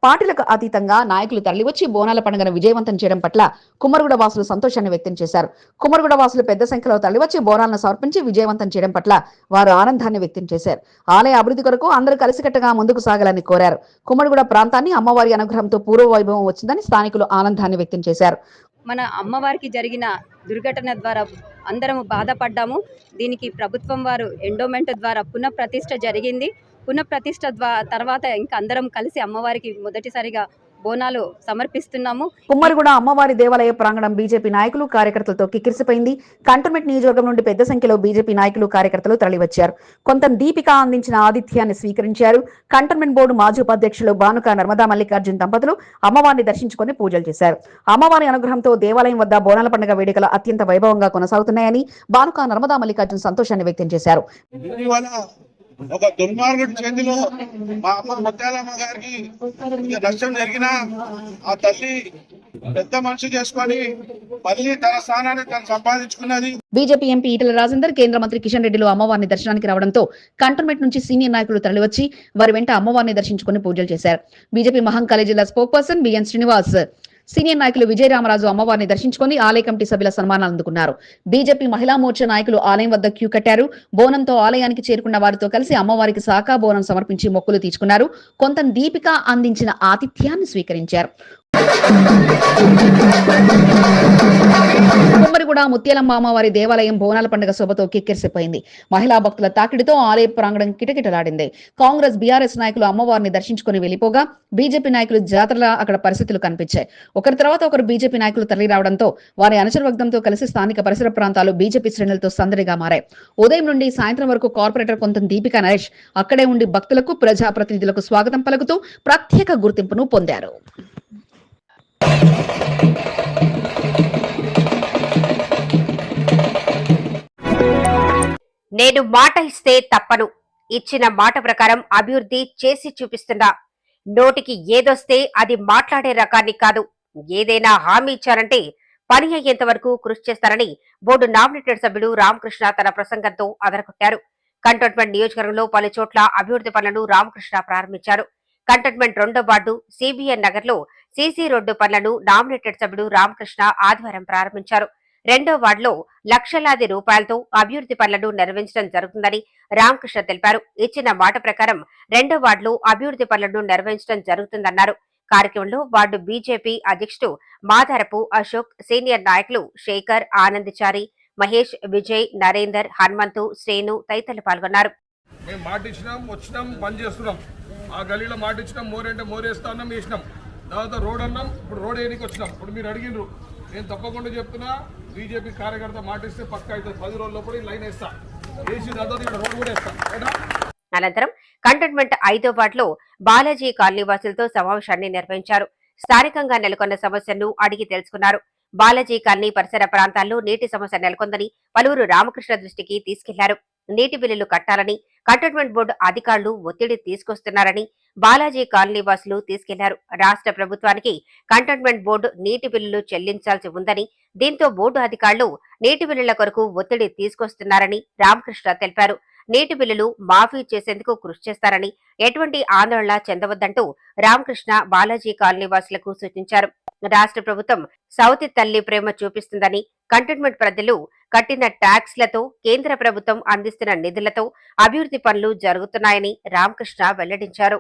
B: పార్టీలకు అతీతంగా నాయకులు తరలివచ్చి బోనాల పండుగను విజయవంతం చేయడం పట్ల కుమ్మరిగూడ వాసులు సంతోషాన్ని వ్యక్తం చేశారు. కుమ్మరిగూడ వాసులు పెద్ద సంఖ్యలో తరలివచ్చి బోనాలను సమర్పించి విజయవంతం చేయడం పట్ల వారు ఆనందాన్ని వ్యక్తం చేశారు. ఆలయ అభివృద్ధి కొరకు అందరూ కలిసికట్టుగా ముందుకు సాగాలని కోరారు. కుమ్మరిగూడ ప్రాంతాన్ని అమ్మవారి అనుగ్రహంతో పూర్వ వైభవం వచ్చిందని స్థానికులు ఆనందాన్ని వ్యక్తం చేశారు.
J: మన అమ్మవారికి జరిగిన దుర్ఘటన ద్వారా అందరం బాధపడ్డాము. దీనికి ప్రభుత్వం వారు ఎండోమెంట్ ద్వారా పునఃప్రతిష్ఠ జరిగింది. పునఃప్రతిష్ఠ తర్వాత ఇంకా అందరం కలిసి అమ్మవారికి మొదటిసారిగా బోనాలు సమర్పిస్తున్నాము.
B: కుమ్మరిగూడ అమ్మవారి దేవాలయ ప్రాంగణం బీజేపీ నాయకులు కార్యకర్తలతో కిక్కిరిసిపోయింది. కంటోన్మెంట్ నియోజకవర్గం నుండి పెద్ద సంఖ్యలో బీజేపీ నాయకులు కార్యకర్తలు తరలివచ్చారు. కొంత దీపిక అందించిన ఆతిథ్యాన్ని స్వీకరించారు. కంటోన్మెంట్ బోర్డు మాజీ ఉపాధ్యక్షులు బానుక నర్మదా మల్లికార్జున్ దంపతులు అమ్మవారిని దర్శించుకుని పూజలు చేశారు. అమ్మవారి అనుగ్రహంతో దేవాలయం వద్ద బోనాల పండుగ వేడుకలు అత్యంత వైభవంగా కొనసాగుతున్నాయని బానుక నర్మదా మల్లికార్జున్ సంతోషాన్ని వ్యక్తం చేశారు.
K: ఒక దుర్మార్గుడి చేతిలో మా అమ్మ ముత్యాలమ్మ గారికి నష్టం జరిగినా ఆ తల్లి పెద్ద మనిషి చేసుకొని మళ్ళీ తన స్థానాన్ని తను సంపాదించుకున్నది.
B: బీజేపీ ఎంపీ ఈటల రాజేందర్, కేంద్ర మంత్రి కిషన్ రెడ్డిలు అమ్మవారిని దర్శనానికి రావడంతో కంటోన్మెంట్ నుంచి సీనియర్ నాయకులు తరలివచ్చి వారి వెంట అమ్మవారిని దర్శించుకుని పూజలు చేశారు. బీజేపీ మహంకాళి జిల్లా spokesperson B N Srinivas, senior నాయకులు విజయ రామరాజు అమ్మవారిని దర్శించుకుని ఆలయ కమిటీ సభ్యుల సన్మానాలు అందుకున్నారు. బీజేపీ మహిళా మోర్చా నాయకులు ఆలయం వద్ద క్యూ కట్టారు. బోనంతో ఆలయానికి చేరుకున్న వారితో కలిసి అమ్మవారికి సాకా బోనం సమర్పించి మొక్కులు తీసుకున్నారు. కొంత దీపిక అందించిన ఆతిథ్యాన్ని స్వీకరించారు.
A: కుమ్మరిగూడ ముత్యాలమ్మ అమ్మవారి దేవాలయం బోనాల పండుగ శోభతో కిక్కిరిసిపోయింది. మహిళా భక్తుల తాకిడితో ఆలయ ప్రాంగణం కిటకిటలాడింది. కాంగ్రెస్ బీఆర్ఎస్ నాయకులు అమ్మవారిని దర్శించుకుని వెళ్లిపోగా బీజేపీ నాయకులు జాతరలా అక్కడ పరిస్థితులు కనిపించాయి. ఒకరి తర్వాత ఒకరు బీజేపీ నాయకులు తరలి రావడంతో వారి అనుచరవర్గంతో కలిసి స్థానిక పరిసర ప్రాంతాలు బీజేపీ శ్రేణులతో సందడిగా మారాయి. ఉదయం నుండి సాయంత్రం వరకు కార్పొరేటర్ కొంత దీపికా నరేష్ అక్కడే ఉండి భక్తులకు ప్రజాప్రతినిధులకు స్వాగతం పలుకుతూ ప్రత్యేక గుర్తింపును పొందారు.
C: నేను మాట ఇస్తే తప్పను, ఇచ్చిన మాట ప్రకారం అభివృద్ధి చేసి చూపిస్తున్నా. నోటికి ఏదొస్తే అది మాట్లాడే రకాన్ని కాదు. ఏదైనా హామీ ఇచ్చారంటే పని అయ్యేంత వరకు కృషి చేస్తారని బోర్డు నామినేటెడ్ సభ్యుడు రామకృష్ణ తన ప్రసంగంతో అదరగొట్టారు. కంటోన్మెంట్ నియోజకవర్గంలో పలు చోట్ల అభివృద్ధి పనులను రామకృష్ణ ప్రారంభించారు. కంటోన్మెంట్ 2వ వార్డు సిబిఎన్ నగర్ లో సీసీ రోడ్డు పనులను నామినేటెడ్ సభ్యుడు రామకృష్ణ ఆదివారం ప్రారంభించారు. 2వ వార్డులో లక్షలాది రూపాయలతో అభివృద్ధి పనులను నిర్వహించడం జరుగుతుందని రామకృష్ణ తెలిపారు. ఇచ్చిన మాట ప్రకారం 2వ వార్డులో అభివృద్ధి పనులను నిర్వహించడం జరుగుతుందన్నారు. కార్యక్రమంలో వార్డు బీజేపీ అధ్యక్షుడు మాదారపు అశోక్, సీనియర్ నాయకులు శేఖర్, ఆనందచారి, మహేష్, విజయ్, నరేందర్, హనుమంతు, శ్రేణు తదితరులు పాల్గొన్నారు.
K: మేము మాట ఇచ్చినాం, వచ్చినాం, పని చేస్తున్నాం. ఆ గలీలో మాట ఇచ్చినాం, మోరంటే మోరేస్తా అన్నాం, వేసినాం. తర్వాత రోడ్ అన్నాం, ఇప్పుడు రోడ్ వేయడానికి వచ్చినాం. ఇప్పుడు మీరు అడిగినరు, నేను తప్పకుండా చెప్తున్నా, బీజేపీ కార్యకర్త మాట ఇస్తే పక్క అవుతుంది. 10 రోజుల లోపల లైన్ వేస్తా, వేసి తర్వాత ఇక్కడ రోడ్ కూడా వేస్తా.
C: అనంతరం కంటోన్మెంట్ 5వ వార్డులో బాలాజీ కాలనీ వాసులతో సమావేశాన్ని నిర్వహించారు. స్థానికంగా నెలకొన్న సమస్యలను అడిగి తెలుసుకున్నారు. బాలాజీ కాలనీ పరిసర ప్రాంతాల్లో నీటి సమస్య నెలకొందని పలువురు రామకృష్ణ దృష్టికి తీసుకెళ్లారు. నీటి బిల్లులు కట్టాలని కంటోన్మెంట్ బోర్డు అధికారులు ఒత్తిడి తీసుకొస్తున్నారని బాలాజీ కాలనీ వాసులు తీసుకెళ్లారు. రాష్ట్ర ప్రభుత్వానికి కంటోన్మెంట్ బోర్డు నీటి బిల్లులు చెల్లించాల్సి ఉందని, దీంతో బోర్డు అధికారులు నీటి బిల్లుల కొరకు ఒత్తిడి తీసుకొస్తున్నారని రామకృష్ణ తెలిపారు. నీటి బిల్లులు మాఫీ చేసేందుకు కృషి చేస్తారని, ఎటువంటి ఆందోళన చెందవద్దంటూ రామకృష్ణ బాలాజీ కాలనీ వాసులకు సూచించారు. రాష్ట్ర ప్రభుత్వం సౌతి తల్లి ప్రేమ చూపిస్తుందని, కంటోన్మెంట్ ప్రజలు కట్టిన ట్యాక్స్లతో, కేంద్ర ప్రభుత్వం అందిస్తున్న నిధులతో అభివృద్ధి పనులు జరుగుతున్నాయని రామకృష్ణ వెల్లడించారు.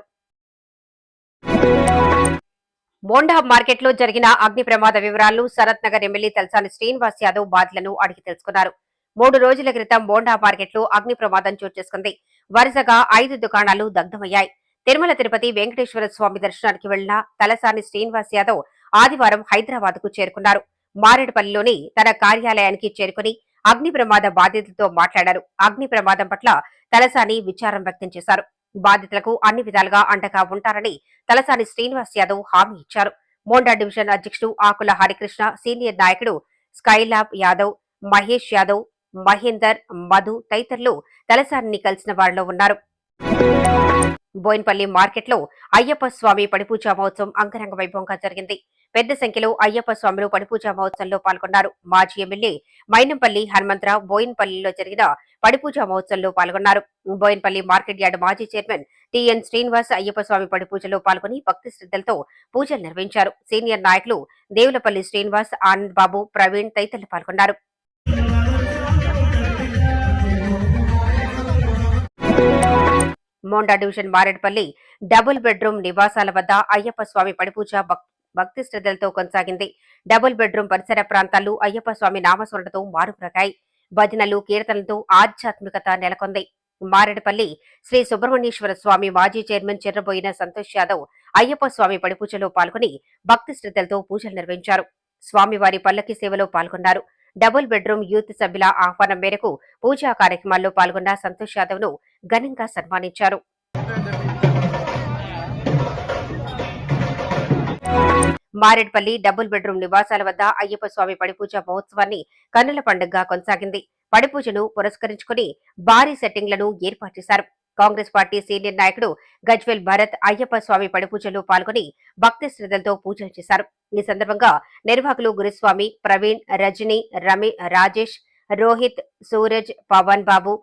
C: మోండా మార్కెట్లో జరిగిన అగ్ని ప్రమాద వివరాలను శరత్ నగర్ ఎమ్మెల్యే తలసాని శ్రీనివాస్ యాదవ్ బాధితులను అడిగి తెలుసుకున్నారు. 3 రోజుల క్రితం మోండా మార్కెట్లో అగ్ని ప్రమాదం చోటు చేసుకుంది. వరుసగా 5 దుకాణాలు దగ్ధమయ్యాయి. తిరుమల తిరుపతి వెంకటేశ్వర స్వామి దర్శనానికి వెళ్లిన తలసాని శ్రీనివాస్ యాదవ్ ఆదివారం హైదరాబాద్ కు చేరుకున్నారు. మారేడుపల్లిలోని తన కార్యాలయానికి చేరుకుని అగ్ని ప్రమాద బాధితులతో మాట్లాడారు. అగ్ని ప్రమాదం పట్ల తలసాని విచారం వ్యక్తం చేశారు. బాధితులకు అన్ని విధాలుగా అండగా ఉంటారని తలసాని శ్రీనివాస్ యాదవ్ హామీ ఇచ్చారు. మోండా డివిజన్ అధ్యక్షుడు ఆకుల హరికృష్ణ, సీనియర్ నాయకుడు స్కైలాబ్ యాదవ్, మహేష్ యాదవ్, మహేందర్, మధు తదితరులు తలసానిని కలిసిన వారిలో ఉన్నారు. బోయిన్పల్లి మార్కెట్లో అయ్యప్ప స్వామి పడిపూజా మహోత్సవం అంగరంగ వైభవంగా జరిగింది. పెద్ద సంఖ్యలో అయ్యప్ప స్వాములు పడిపూజా మహోత్సవంలో పాల్గొన్నారు. మాజీ ఎమ్మెల్యే మైనంపల్లి హనుమంతరావు బోయిన్పల్లిలో జరిగిన పడిపూజా మహోత్సవంలో పాల్గొన్నారు. బోయిన్పల్లి మార్కెట్ యార్డ్ మాజీ చైర్మన్ టిఎన్ శ్రీనివాస్ అయ్యప్ప స్వామి పడిపూజలో పాల్గొని భక్తి శ్రద్ధలతో పూజలు నిర్వహించారు. సీనియర్ నాయకులు దేవులపల్లి శ్రీనివాస్, ఆనంద్ బాబు, ప్రవీణ్ తదితరులు పాల్గొన్నారు. Monda division Maredpally double bedroom నివాసాల వద్ద అయ్యప్ప స్వామి పడిపూజ భక్తి శ్రద్ధలతో కొనసాగింది. డబుల్ బెడ్రూమ్ పరిసర ప్రాంతాలు అయ్యప్ప స్వామి నామస్మరణతో మారుమ్రగాయి. భజనలు, కీర్తనలతో ఆధ్యాత్మికత నెలకొంది. మారేడుపల్లి శ్రీ సుబ్రహ్మణ్యేశ్వర స్వామి మాజీ చైర్మన్ చెర్రబోయిన సంతోష్ యాదవ్ అయ్యప్ప స్వామి పడిపూజలో పాల్గొని భక్తి శ్రద్ధలతో పూజలు నిర్వహించారు. స్వామివారి పల్లకి సేవలో పాల్గొన్నారు. డబుల్ బెడ్రూమ్ యూత్ సభ్యుల ఆహ్వానం మేరకు పూజా కార్యక్రమాల్లో పాల్గొన్న సంతోష్ యాదవ్ ను ఘనంగా సన్మానించారు. మారేడ్పల్లి డబుల్ బెడ్రూమ్ నివాసాల వద్ద అయ్యప్ప స్వామి పడిపూజ మహోత్సవాన్ని కన్నుల పండుగగా కొనసాగింది. పడిపూజను పురస్కరించుకుని భారీ సెట్టింగ్లను ఏర్పాటు చేశారు. కాంగ్రెస్ పార్టీ సీనియర్ నాయకుడు గజ్వేల్ భరత్ అయ్యప్ప స్వామి పడిపూజలో పాల్గొని భక్తి శ్రద్ధలతో పూజలు చేశారు. ఈ సందర్భంగా నిర్వాహకులు గురుస్వామి, ప్రవీణ్, రజని, రాజేష్, రోహిత్, సూరజ్, పవన్ బాబు,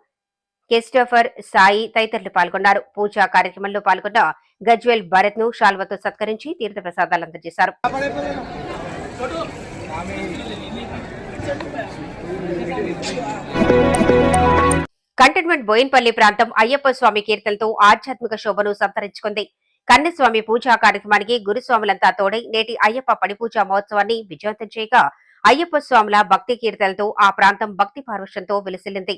C: క్రిస్టోఫర్, సాయి తదితరులు పాల్గొన్నారు. పూజా కార్యక్రమంలో పాల్గొన్న గజ్వేల్ భరత్ ను శాల్వతో సత్కరించి తీర్థ ప్రసాదాలు అందజేశారు. కంటోన్మెంట్ బోయిన్పల్లి ప్రాంతం అయ్యప్ప స్వామి కీర్తనలతో ఆధ్యాత్మిక శోభను సంతరించుకుంది. కన్నస్వామి పూజా కార్యక్రమానికి గురుస్వాములంతా తోడై నేటి అయ్యప్ప పడిపూజా మహోత్సవాన్ని విజయవంతం చేయగా అయ్యప్ప స్వాముల భక్తి కీర్తనలతో ఆ ప్రాంతం భక్తి పార్వశ్యంతో విలసిల్లింది.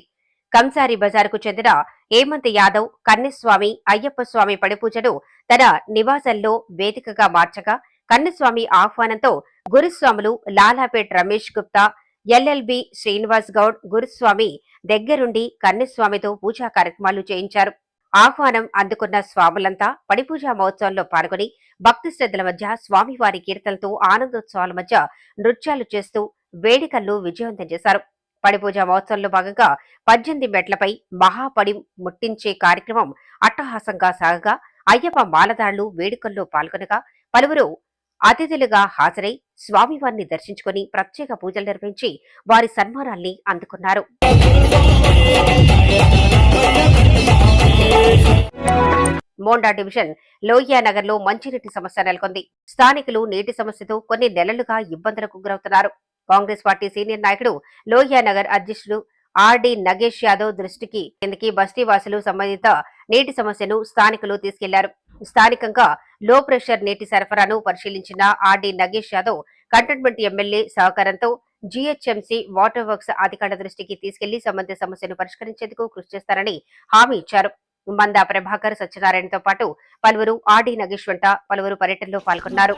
C: కంసారి బజారుకు చెందిన హేమంత్ యాదవ్ కన్నస్వామి అయ్యప్ప స్వామి పడిపూజను తన నివాసంలో వేదికగా మార్చగా కన్నస్వామి ఆహ్వానంతో గురుస్వాములు లాలాపేట్ రమేష్ గుప్తా, ఎల్ఎల్బి శ్రీనివాస్ గౌడ్ గురుస్వామి దగ్గరుండి కన్నస్వామితో పూజా కార్యక్రమాలు చేయించారు. ఆహ్వానం అందుకున్న స్వాములంతా పడిపూజా మహోత్సవంలో పాల్గొని భక్తి శ్రద్ధల మధ్య స్వామివారి కీర్తనలతో ఆనందోత్సవాల మధ్య నృత్యాలు చేస్తూ వేడుకలను విజయవంతం చేశారు. పడిపూజా మహోత్సవంలో భాగంగా 18 మెట్లపై మహాపడి ముట్టించే కార్యక్రమం అట్టహాసంగా సాగగా అయ్యప్ప మాలదారులు వేడుకల్లో పాల్గొనగా పలువురు అతిథులుగా హాజరై స్వామివారిని దర్శించుకుని ప్రత్యేక పూజలు నిర్వహించి వారి సన్మానాల్ని అందుకున్నారు. మోండా డివిజన్ లోహియానగర్ లో మంచినీటి సమస్య నెలకొంది. స్థానికులు నీటి సమస్యతో కొన్ని నెలలుగా ఇబ్బందులకు గురవుతున్నారు. కాంగ్రెస్ పార్టీ సీనియర్ నాయకుడు లోహియానగర్ అధ్యక్షుడు ఆర్డి నగేష్ యాదవ్ దృష్టికి కిందకి బస్తీవాసులు సంబంధిత నీటి సమస్యను స్థానికులు తీసుకెళ్లారు. స్థానికంగా లో ప్రెషర్ నీటి సరఫరాను పరిశీలించిన RD Nagesh Yadav cantonment MLA సహకారంతో జీహెచ్ఎంసీ వాటర్ వర్క్స్ అధికారుల దృష్టికి తీసుకెళ్లి సంబంధిత సమస్యను పరిష్కరించేందుకు కృషి చేస్తారని హామీ ఇచ్చారు. మందా ప్రభాకర్ సత్యనారాయణతో పాటు పలువురు ఆర్డి నగేష్ వెంట పలువురు పర్యటనలో పాల్గొన్నారు.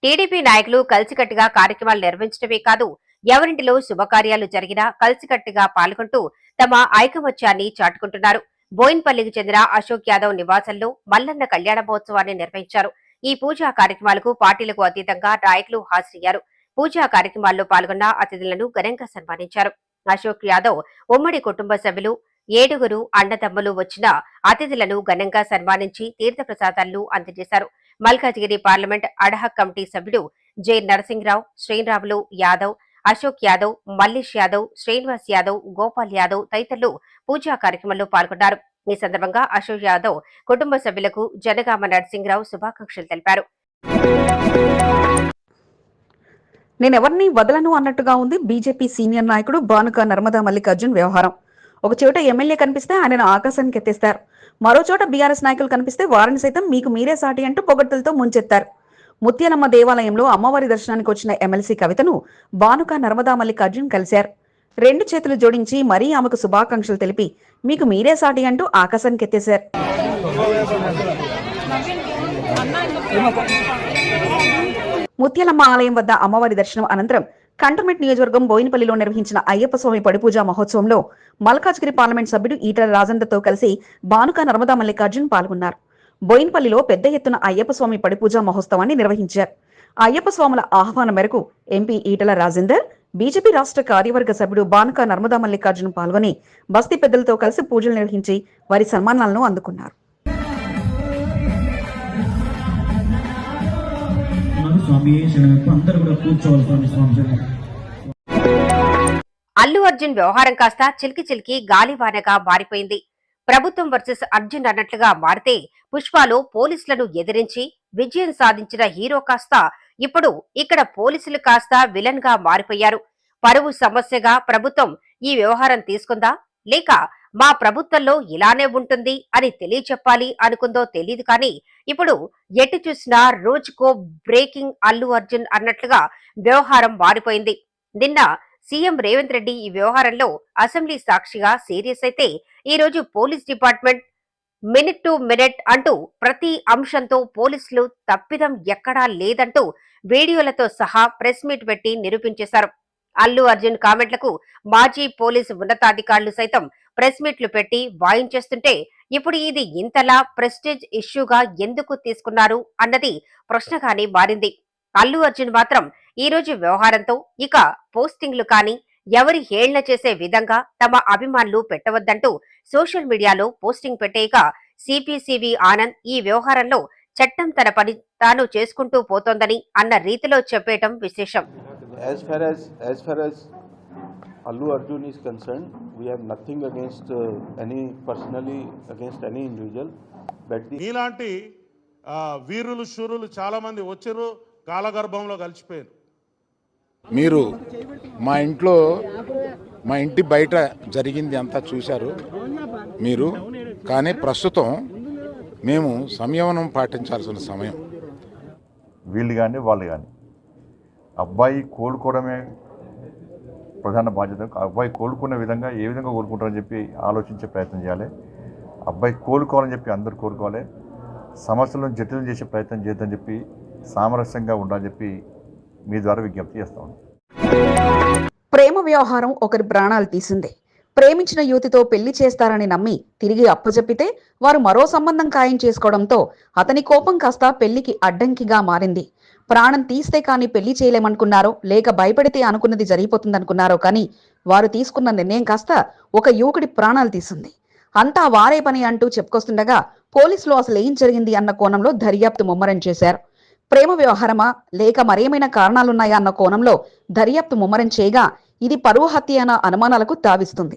C: టీడీపీ నాయకులు కలిసికట్టుగా కార్యక్రమాలు నిర్వహించడమే కాదు, ఎవరింటిలో శుభకార్యాలు జరిగినా కలిసికట్టుగా పాల్గొంటూ తమ ఐకమత్యాన్ని చాటుకుంటున్నారు. బోయిన్పల్లికి చెందిన అశోక్ యాదవ్ నివాసంలో మల్లన్న కళ్యాణ మహోత్సవాన్ని నిర్వహించారు. ఈ పూజా కార్యక్రమాలకు పార్టీలకు అతీతంగా నాయకులు హాజరయ్యారు. పూజా కార్యక్రమాల్లో పాల్గొన్న అతిథులను ఘనంగా సన్మానించారు. అశోక్ యాదవ్ ఉమ్మడి కుటుంబ సభ్యులు 7 అన్నదమ్ములు వచ్చిన అతిథులను ఘనంగా సన్మానించి తీర్థప్రసాదాలను అందజేశారు. మల్కాజిగిరి పార్లమెంట్ అడహక్ కమిటీ సభ్యుడు జె నరసింహరావు, శ్రీరాములు యాదవ్, అశోక్ యాదవ్, మల్లేష్ యాదవ్, శ్రీనివాస్ యాదవ్, గోపాల్ యాదవ్ తదితరులు పూజా కార్యక్రమంలో పాల్గొన్నారు. ఈ సందర్భంగా అశోక్ యాదవ్ కుటుంబ సభ్యులకు జనగామ నరసింహరావు శుభాకాంక్షలు తెలిపారు.
B: నేనెవరిని వదలను అన్నట్టుగా ఉంది బీజేపీ సీనియర్ నాయకుడు బానుక నర్మదా మల్లికార్జున్ వ్యవహారం. ఒక చోట ఎమ్మెల్యే కనిపిస్తే ఆయనను ఆకాశానికి ఎత్తేస్తారు. మరో చోట బీఆర్ఎస్ నాయకులు కనిపిస్తే వారిని సైతం మీకు మీరే సాటి అంటూ పొగడ్తలతో ముంచెత్తారు. ముత్యాలమ్మ దేవాలయంలో అమ్మవారి దర్శనానికి వచ్చిన ఎమ్మెల్సీ కవితను బానుక నర్మదా మల్లికార్జున్ కలిశారు. 2 చేతులు జోడించి మరీ ఆమెకు శుభాకాంక్షలు తెలిపి మీకు మీరే సాటి అంటూ ఆకాశానికి ఎత్తేశారు. ముత్యాలమ్మ ఆలయం వద్ద అమ్మవారి దర్శనం అనంతరం కంటోన్మెంట్ నియోజకవర్గం బోయినపల్లిలో నిర్వహించిన అయ్యప్ప స్వామి పడిపూజా మహోత్సవంలో మల్కాజ్గిరి పార్లమెంట్ సభ్యుడు ఈటల రాజేందర్తో కలిసి బానుక నర్మదా మల్లికార్జున్ పాల్గొన్నారు. బోయినపల్లిలో పెద్ద ఎత్తున అయ్యప్ప స్వామి పడిపూజా మహోత్సవాన్ని నిర్వహించారు. అయ్యప్ప స్వాముల ఆహ్వానం మేరకు ఎంపీ ఈటల రాజేందర్, బీజేపీ రాష్ట్ర కార్యవర్గ సభ్యుడు బానుక నర్మదా మల్లికార్జున్ పాల్గొని బస్తీ పెద్దలతో కలిసి పూజలు నిర్వహించి వారి సన్మానాలను అందుకున్నారు.
C: అల్లు అర్జున్ వ్యవహారం కాస్త చిలికి గాలివానగా మారిపోయింది. ప్రభుత్వం వర్సెస్ అర్జున్ అన్నట్లుగా మారితే పుష్పలో పోలీసులను ఎదిరించి విజయం సాధించిన హీరో కాస్త ఇప్పుడు ఇక్కడ పోలీసులు కాస్త విలన్ గా మారిపోయారు. పరువు సమస్యగా ప్రభుత్వం ఈ వ్యవహారం తీసుకుందా, లేక మా ప్రభుత్వంలో ఇలానే ఉంటుంది అని తెలియచెప్పాలి అనుకుందో తెలీదు కానీ ఇప్పుడు ఎటు చూసినా రోజుకో బ్రేకింగ్ అల్లు అర్జున్ అన్నట్లుగా వ్యవహారం మారిపోయింది. నిన్న సీఎం రేవంత్ రెడ్డి ఈ వ్యవహారంలో అసెంబ్లీ సాక్షిగా సీరియస్ అయితే ఈ రోజు police department minute to minute అంటూ ప్రతి అంశంతో పోలీసులు తప్పిదం ఎక్కడా లేదంటూ వీడియోలతో సహా ప్రెస్ మీట్ పెట్టి నిరూపించేశారు. అల్లు అర్జున్ కామెంట్లకు మాజీ పోలీసు ఉన్నతాధికారులు సైతం ప్రెస్ మీట్లు పెట్టి వాయించేస్తుంటే ఇప్పుడు ఇది ఇంతలా ప్రెస్టేజ్ ఇష్యూగా ఎందుకు తీసుకున్నారు అన్నది ప్రశ్నగానే మారింది. అల్లు అర్జున్ మాత్రం ఈ రోజు వ్యవహారంతో ఇక పోస్టింగ్లు కానీ ఎవరి హేళన చేసే విధంగా తమ అభిమానులు పెట్టవద్దంటూ సోషల్ మీడియాలో పోస్టింగ్ పెట్టేయగా సిపిసివి ఆనంద్ ఈ వ్యవహారంలో చట్టం తన పని తాను చేసుకుంటూ పోతోందని అన్న రీతిలో చెప్పేయటం విశేషం.
L: As far as Allu Arjun is concerned, we have nothing against personally against any individual. But
K: ఇలాంటి వీరులు శూరులు చాలా మంది వచ్చారు, కాలగర్భంలో కలిసిపోయారు.
M: మీరు మా ఇంటి బయట జరిగింది అంతా చూశారు మీరు. కానీ ప్రస్తుతం మేము సంయమనం పాటించాల్సిన సమయం.
N: వీళ్ళు కానీ వాళ్ళు కానీ అబ్బాయి కోలుకోవడమే ప్రధాన బాధ్యత. అబ్బాయి కోలుకునే విధంగా ఏ విధంగా కోలుకుంటారని చెప్పి ఆలోచించే ప్రయత్నం చేయాలి. అబ్బాయి కోలుకోవాలని చెప్పి అందరూ కోరుకోవాలి. సమస్యలను జటిలం చేసే ప్రయత్నం చేద్దని చెప్పి సామరస్యంగా ఉండాలని చెప్పి మీ ద్వారా విజ్ఞప్తి చేస్తాను.
B: ప్రేమ వ్యవహారం ఒకరి ప్రాణాలు తీసింది. ప్రేమించిన యువతితో పెళ్లి చేస్తారని నమ్మి తిరిగి అప్పజెప్పితే వారు మరో సంబంధం ఖాయం చేసుకోవడంతో అతని కోపం కాస్త పెళ్లికి అడ్డంకిగా మారింది. ప్రాణం తీస్తే కానీ పెళ్లి చేయలేమనుకున్నారో లేక భయపడితే అనుకున్నది జరిగిపోతుందనుకున్నారో కానీ వారు తీసుకున్న నిర్ణయం కాస్త ఒక యువకుడి ప్రాణాలు తీసింది. అంతా వారే పని అంటూ చెప్పుకొస్తుండగా పోలీసులు అసలు ఏం జరిగింది అన్న కోణంలో దర్యాప్తు ముమ్మరం చేశారు. ప్రేమ వ్యవహారమా లేక మరేమైనా కారణాలున్నాయా అన్న కోణంలో దర్యాప్తు ముమ్మరం చేయగా ఇది పరువు హత్య అన్న అనుమానాలకు తావిస్తుంది.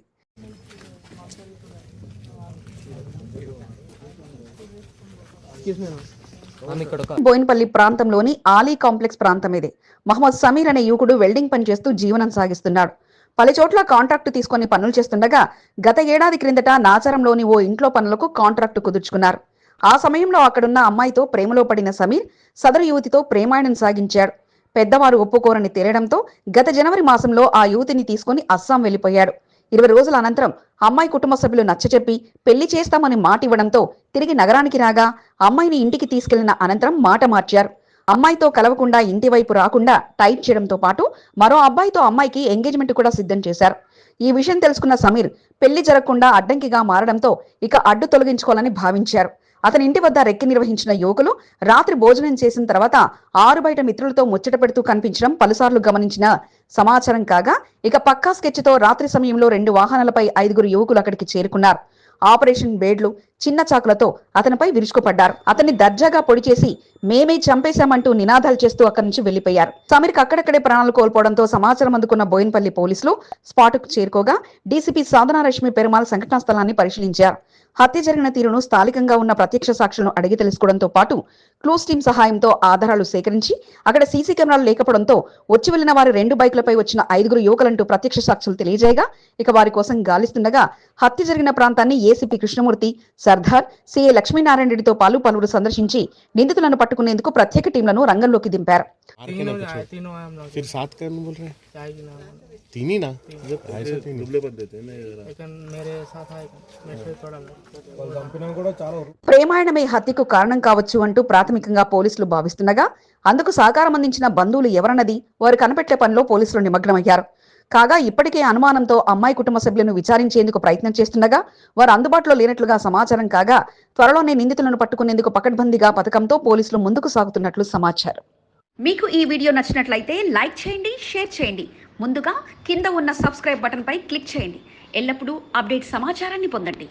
B: బోయినపల్లి ప్రాంతంలోని ఆలీ కాంప్లెక్స్ ప్రాంతం ఇది. మహమ్మద్ సమీర్ అనే యువకుడు వెల్డింగ్ పని చేస్తూ జీవనం సాగిస్తున్నాడు. పలుచోట్ల కాంట్రాక్టు తీసుకుని పనులు చేస్తుండగా గత ఏడాది క్రిందట నాచారంలోని ఓ ఇంట్లో పనులకు కాంట్రాక్టు కుదుర్చుకున్నారు. ఆ సమయంలో అక్కడున్న అమ్మాయితో ప్రేమలో పడిన సమీర్ సదరు యువతితో ప్రేమాయణం సాగించాడు. పెద్దవారు ఒప్పుకోరని తేలడంతో గత జనవరి మాసంలో ఆ యువతిని తీసుకుని అస్సాం వెళ్లిపోయాడు. 20 రోజుల అనంతరం అమ్మాయి కుటుంబ సభ్యులు నచ్చచెప్పి పెళ్లి చేస్తామని మాట ఇవ్వడంతో తిరిగి నగరానికి రాగా అమ్మాయిని ఇంటికి తీసుకెళ్లిన అనంతరం మాట మార్చారు. అమ్మాయితో కలవకుండా ఇంటి వైపు రాకుండా టైట్ చేయడంతో పాటు మరో అబ్బాయితో అమ్మాయికి ఎంగేజ్మెంట్ కూడా సిద్ధం చేశారు. ఈ విషయం తెలుసుకున్న సమీర్ పెళ్లి జరగకుండా అడ్డంకిగా మారడంతో ఇక అడ్డు తొలగించుకోవాలని భావించారు. అతని ఇంటి వద్ద రెక్కి నిర్వహించిన యువకులు రాత్రి భోజనం చేసిన తర్వాత ఆరు బయట మిత్రులతో ముచ్చట పెడుతూ కనిపించడం పలుసార్లు గమనించిన సమాచారం కాగా ఇక పక్కా స్కెచ్తో రాత్రి సమయంలో 2 వాహనాలపై 5 యువకులు అక్కడికి చేరుకున్నారు. ఆపరేషన్ బేడ్లు చిన్న చాకులతో అతనిపై విరుచుకుపడ్డారు. అతన్ని దర్జాగా పొడి చేసి మేమే చంపేశామంటూ నినాదాలు చేస్తూ అక్కడి నుంచి వెళ్లిపోయారు. సమీర్కి అక్కడక్కడే ప్రాణాలు కోల్పోవడంతో సమాచారం అందుకున్న బోయినపల్లి పోలీసులు స్పాట్కు చేరుకోగా డీసీపీ సాధనారశ్మి పెరుమాల్ సంఘటనా స్థలాన్ని పరిశీలించారు. హత్య జరిగిన తీరును స్థానికంగా ఉన్న ప్రత్యక్ష సాక్షులను అడిగి తెలుసుకోవడంతో పాటు క్లూస్ టీం సహాయంతో ఆధారాలు సేకరించి అక్కడ సీసీ కెమెరాలు లేకపోవడంతో వచ్చి వెళ్లిన వారి 2 బైకులపై వచ్చిన 5 యువకులంటూ ప్రత్యక్ష సాక్షులు తెలియజేయగా ఇక వారి కోసం గాలిస్తుండగా హత్య జరిగిన ప్రాంతాన్ని ఏసీపీ కృష్ణమూర్తి, సర్దార్, సిఐ లక్ష్మీనారాయణ రెడ్డితో పలువురు సందర్శించి నిందితులను పట్టుకునేందుకు ప్రత్యేక టీంలను రంగంలోకి దింపారు. ప్రేమాయణమే హత్యకు కారణం కావచ్చు అంటూ ప్రాథమికంగా పోలీసులు భావిస్తుండగా అందుకు సహకారం అందించిన బంధువులు ఎవరన్నది వారు కనిపెట్టే పనిలో పోలీసులు నిమగ్నమయ్యారు. కాగా ఇప్పటికే అనుమానంతో అమ్మాయి కుటుంబ సభ్యులను విచారించేందుకు ప్రయత్నం చేస్తుండగా వారు అందుబాటులో లేనట్లుగా సమాచారం కాగా త్వరలోనే నిందితులను పట్టుకునేందుకు పకడ్బందీగా పథకంతో పోలీసులు ముందుకు సాగుతున్నట్లు సమాచారం.
A: మీకు ఈ వీడియో నచ్చినట్లయితే లైక్ చేయండి, షేర్ చేయండి. ముందుగా కింద ఉన్న సబ్స్క్రైబ్ బటన్ పై క్లిక్ చేయండి. ఎల్లప్పుడూ అప్డేట్ సమాచారాన్ని పొందండి.